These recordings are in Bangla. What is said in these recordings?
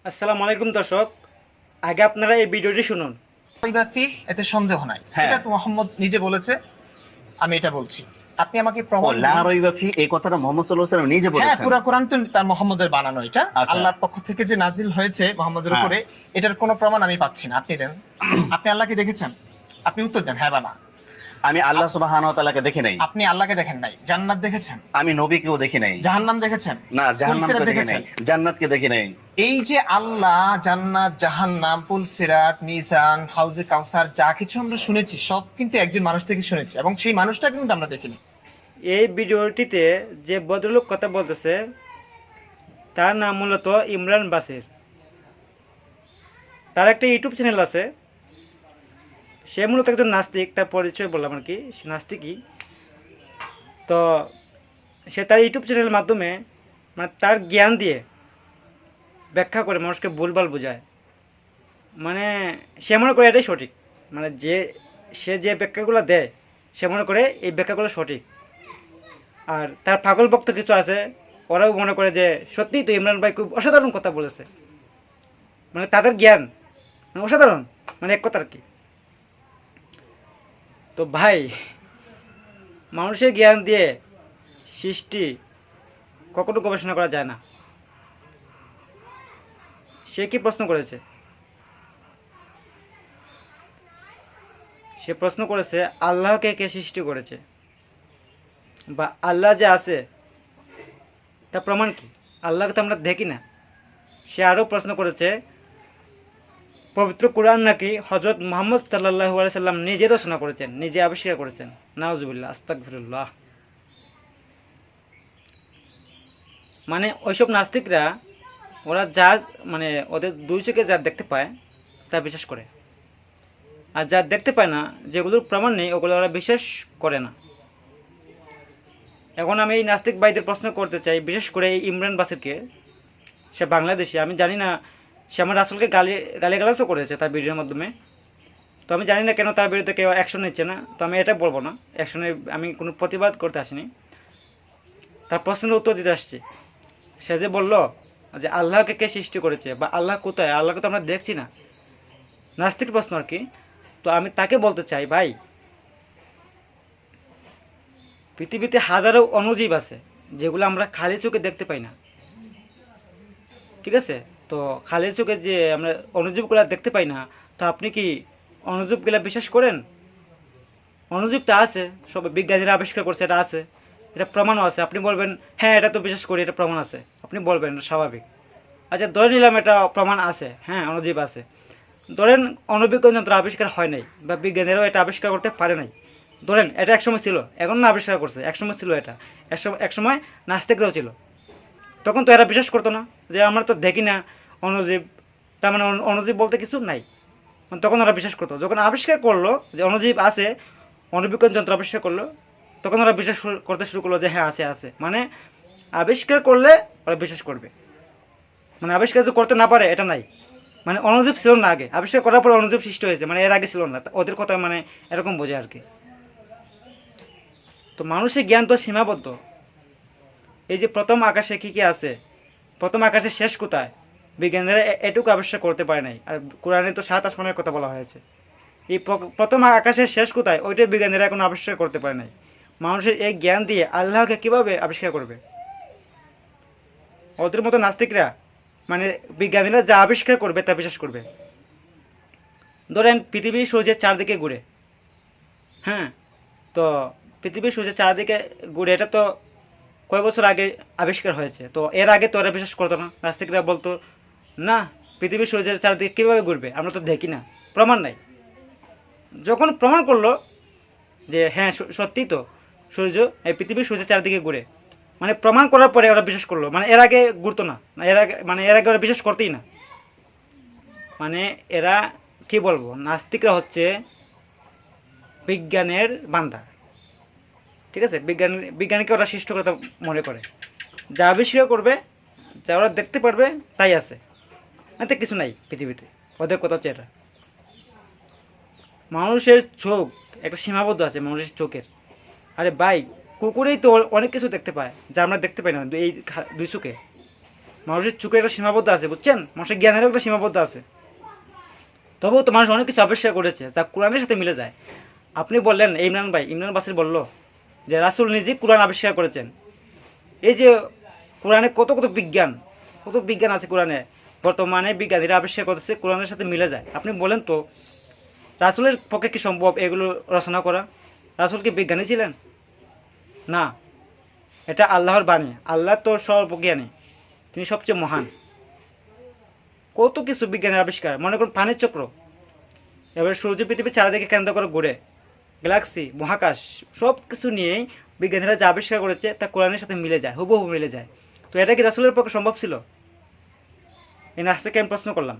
আসসালামু আলাইকুম দর্শক, আগে আপনারা এই ভিডিওটি শুনুন। ইবাফি এতে সন্দেহ নাই, হ্যাঁ। এটা তো মোহাম্মদ নিজে বলেছে, আমি এটা বলছি। আপনি আমাকে ও প্রমাণ লা দিন। রাইবা ফি, এই কথাটা মোহাম্মদ সাল্লাল্লাহু আলাইহি ওয়াসাল্লাম নিজে হ্যাঁ, বলেছেন। পুরা কোরআন তো তার মোহাম্মদের বানানো, এটা আচ্ছা। আল্লাহর পক্ষ থেকে যে নাজিল হয়েছে মোহাম্মদের হ্যাঁ। উপরে, এটার কোনো প্রমাণ আমি পাচ্ছি না। আপনি দেন। আপনি আল্লাহকে দেখেছেন? আপনি উত্তর দেন, হ্যাঁ বা না। আমি আল্লাহ সুবহানাহু ওয়া তাআলাকে দেখি নাই। আপনি আল্লাহকে দেখেন নাই। জান্নাত দেখেছেন? আমি নবীকেও দেখি নাই। জাহান্নাম দেখেছেন? না, জাহান্নামকে পুলসিরাত দেখি নাই, জান্নাতকে দেখি নাই। এই যে আল্লাহ, জান্নাত, জাহান্নাম, পুলসিরাত, মিজান, হাউজে কাউসার, যা কিছু আমরা শুনেছি সব কিন্তু একজন মানুষ থেকে শুনেছি, এবং সেই মানুষটাকে কিন্তু আমরা দেখিনি। এই ভিডিওটিতে যে ভদ্রলোক কথা বলতেছে তার নাম মূলত ইমরান বাসির। তার একটা ইউটিউব চ্যানেল আছে। সে মূলত একজন নাস্তিক, তার পরিচয় বললাম আর কি, সে নাস্তিকই। তো সে তার ইউটিউব চ্যানেলের মাধ্যমে মানে তার জ্ঞান দিয়ে ব্যাখ্যা করে মানুষকে ভুলভাল বোঝায়। মানে সে মনে করে এটাই সঠিক, মানে সে যে ব্যাখ্যাগুলো দেয় সে মনে করে এই ব্যাখ্যাগুলো সঠিক। আর তার পাগল ভক্ত কিছু আছে, ওরাও মনে করে যে সত্যিই তো ইমরান ভাই খুব অসাধারণ কথা বলেছে। মানে তাদের জ্ঞান মানে অসাধারণ, মানে এক কথা আর কি। তো ভাই, মানুষের জ্ঞান দিয়ে সৃষ্টি কখনো গবেষণা করা যায় না। সে কি প্রশ্ন করেছে? সে প্রশ্ন করেছে আল্লাহকে কে সৃষ্টি করেছে, বা আল্লাহ যে আছে তার প্রমাণ কি? আল্লাহকে তো আমরা দেখি না। সে আরও প্রশ্ন করেছে পবিত্র কোরআন নাকি হজরত মুহাম্মদ সাল্লাল্লাহু আলাইহি সাল্লাম নিজে রচনা করেছেন, নিজে আবিষ্কার করেছেন। নাউজুবিল্লাহ, আস্তাগফিরুল্লাহ। মানে ওইসব নাস্তিকরা, ওরা যা মানে ওদের দুই চোখে যা দেখতে পায় তা বিশ্বাস করে, আর যা দেখতে পায় না, যেগুলোর প্রমাণ নেই, ওগুলো ওরা বিশ্বাস করে না। এখন আমি এই নাস্তিক ভাইদের প্রশ্ন করতে চাই, বিশেষ করে এই ইমরান বাসিরকে। সে বাংলাদেশি, আমি জানি না, সে আমার রাসূলকে গালিগালাজও করেছে তার ভিডিওর মাধ্যমে। তো আমি জানি না কেন তার বিরুদ্ধে কেউ অ্যাকশন নিচ্ছে না। তো আমি এটা বলবো না, অ্যাকশনে আমি কোনো প্রতিবাদ করতে আসিনি, তার প্রশ্নের উত্তর দিতে আসছি। সে যে বলল যে আল্লাহকে কে সৃষ্টি করেছে, বা আল্লাহ কোথায়, আল্লাহকে তো আমরা দেখছি না, নাস্তিক প্রশ্ন আর কি। তো আমি তাকে বলতে চাই, ভাই, পৃথিবীতে হাজারো অণুজীব আছে যেগুলো আমরা খালি চোখে দেখতে পাই না, ঠিক আছে? তো খালি চোখে যে আমরা অণুজীবগুলো দেখতে পাই না, তো আপনি কি অণুজীবগুলো বিশ্বাস করেন? অণুজীবটা আছে, সব বিজ্ঞানীরা আবিষ্কার করছে, এটা আছে, এটা প্রমাণও আছে। আপনি বলবেন হ্যাঁ এটা তো বিশ্বাস করি, এটা প্রমাণ আছে, আপনি বলবেন, এটা স্বাভাবিক। আচ্ছা, ধরে নিলাম এটা প্রমাণ আছে, হ্যাঁ অণুজীব আছে। ধরেন অণুবীক্ষণ যন্ত্র আবিষ্কার হয় নাই, বা বিজ্ঞানীরাও এটা আবিষ্কার করতে পারে নাই। ধরেন এটা একসময় ছিল, এখন না আবিষ্কার করছে, একসময় ছিল এটা, একসময় নাস্তিকরাও ছিল। তখন তো এরা বিশ্বাস করতো না, যে আমরা তো দেখি না অণুজীব, তার মানে অণুজীব বলতে কিছু নাই। তখন ওরা বিশ্বাস করতো। যখন আবিষ্কার করলো যে অণুজীব আছে, অণুবীক্ষণ যন্ত্র আবিষ্কার করলো, তখন ওরা বিশ্বাস করতে শুরু করলো যে হ্যাঁ আছে আছে। মানে আবিষ্কার করলে ওরা বিশ্বাস করবে, মানে আবিষ্কার যদি করতে না পারে এটা নাই। মানে অণুজীব ছিল না আগে, আবিষ্কার করার পর অণুজীব সৃষ্টি হয়েছে, মানে এর আগে ছিল না, ওদের কথা মানে এরকম বোঝে আর কি। তো মানুষের জ্ঞান তো সীমাবদ্ধ। এই যে প্রথম আকাশে কি কি আছে, প্রথম আকাশের শেষ কোথায়, বিজ্ঞানীরা এটুকু আবিষ্কার করতে পারে নাই। আর কোরআনে তো 7 আসমানের কথা বলা হয়েছে। এই প্রথম আকাশের শেষ কোথায়, ওইটাই বিজ্ঞানীরা এখন আবিষ্কার করতে পারে নাই। মানুষের এই জ্ঞান দিয়ে আল্লাহকে কিভাবে আবিষ্কার করবে? ওদের মতো নাস্তিকরা মানে বিজ্ঞানীরা যা আবিষ্কার করবে তা বিশ্বাস করবে। ধরেন পৃথিবী সূর্যের চারদিকে ঘুরে, হ্যাঁ, তো পৃথিবী সূর্যের চারদিকে ঘুরে, এটা তো কয় বছর আগে আবিষ্কার হয়েছে। তো এর আগে তো এরা বিশ্বাস করতো না, নাস্তিকরা বলতো না, পৃথিবী সূর্যের চারদিকে কীভাবে ঘুরবে, আমরা তো দেখি না, প্রমাণ নাই। যখন প্রমাণ করলো যে হ্যাঁ সত্যিই তো সূর্য, এই পৃথিবী সূর্যের চারদিকে ঘুরে, মানে প্রমাণ করার পরে ওরা বিশ্বাস করলো। মানে এর আগে ঘুরতো না, এর আগে মানে এর আগে ওরা বিশ্বাস করতেই না। মানে এরা কি বলবো, নাস্তিকরা হচ্ছে বিজ্ঞানের বান্দা, ঠিক আছে? বিজ্ঞানীকে ওরা সৃষ্টিকর্তা মনে করে, যা আবিষ্কার করবে, যা ওরা দেখতে পারবে তাই আছে, এতে কিছু নাই পৃথিবীতে। ওদের কথা হচ্ছে এটা। মানুষের চোখ একটা সীমাবদ্ধ আছে, মানুষের চোখের। আরে ভাই, কুকুরেই তো অনেক কিছু দেখতে পায় যা আমরা দেখতে পাই না এই দুই চোখে। মানুষের চোখের একটা সীমাবদ্ধ আছে, বুঝছেন? মানুষের জ্ঞানেরও একটা সীমাবদ্ধ আছে। তবুও তো মানুষ অনেক কিছু আবিষ্কার করেছে যা কোরআনের সাথে মিলে যায়। আপনি বললেন ইমরান বাসির বলল যে রাসূল নিজে কোরআন আবিষ্কার করেছেন। এই যে কোরআনে কত কত বিজ্ঞান আছে কোরআনে, বর্তমানে বিজ্ঞানীরা আবিষ্কার করতেছে কোরআনের সাথে মিলে যায়। আপনি বলেন তো রাসূলের পক্ষে কি সম্ভব এগুলো রচনা করা? রাসূল কি বিজ্ঞানী ছিলেন? না, এটা আল্লাহর বাণী। আল্লাহ তো সর্বজ্ঞানী, তিনি সবচেয়ে মহান। কত কিছু বিজ্ঞানের আবিষ্কার, মনে করুন পানির চক্র, এবার সূর্য পৃথিবীর চারিদিকে কেন্দ্র করে ঘুরে, গ্যালাক্সি, মহাকাশ, সব কিছু নিয়েই বিজ্ঞানীরা যা আবিষ্কার করেছে তা কোরআনের সাথে মিলে যায়, হুবহু মিলে যায়। তো এটা কি রাসূলের পক্ষে সম্ভব ছিল? এই নাচ থেকে আমি প্রশ্ন করলাম।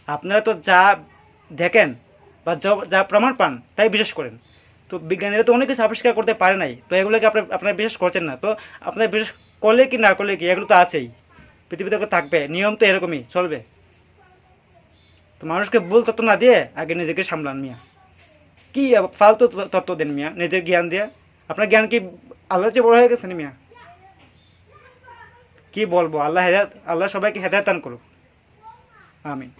আপনারা তো যা দেখেন বা যা প্রমাণ পান তাই বিশ্বাস করেন। তো বিজ্ঞানীরা তো অনেক কিছু আবিষ্কার করতে পারে নাই, তো এগুলোকে আপনারা বিশ্বাস করছেন না। তো আপনারা বিশ্বাস করলে কি না করলে কি, এগুলো তো আছেই, পৃথিবীতে থাকবে, নিয়ম তো এরকমই চলবে। তো মানুষকে ভুল তত্ত্ব না দিয়ে আগে নিজেকে সামলান মিয়া। কি ফালতু তত্ত্ব দেন মিয়া নিজের জ্ঞান দিয়ে? আপনার জ্ঞান কি আল্লাহর চেয়ে বড় হয়ে গেছে না মিয়া? কি বলবো, আল্লাহ সবাইকে হেদায়েত দান করুক, আমিন।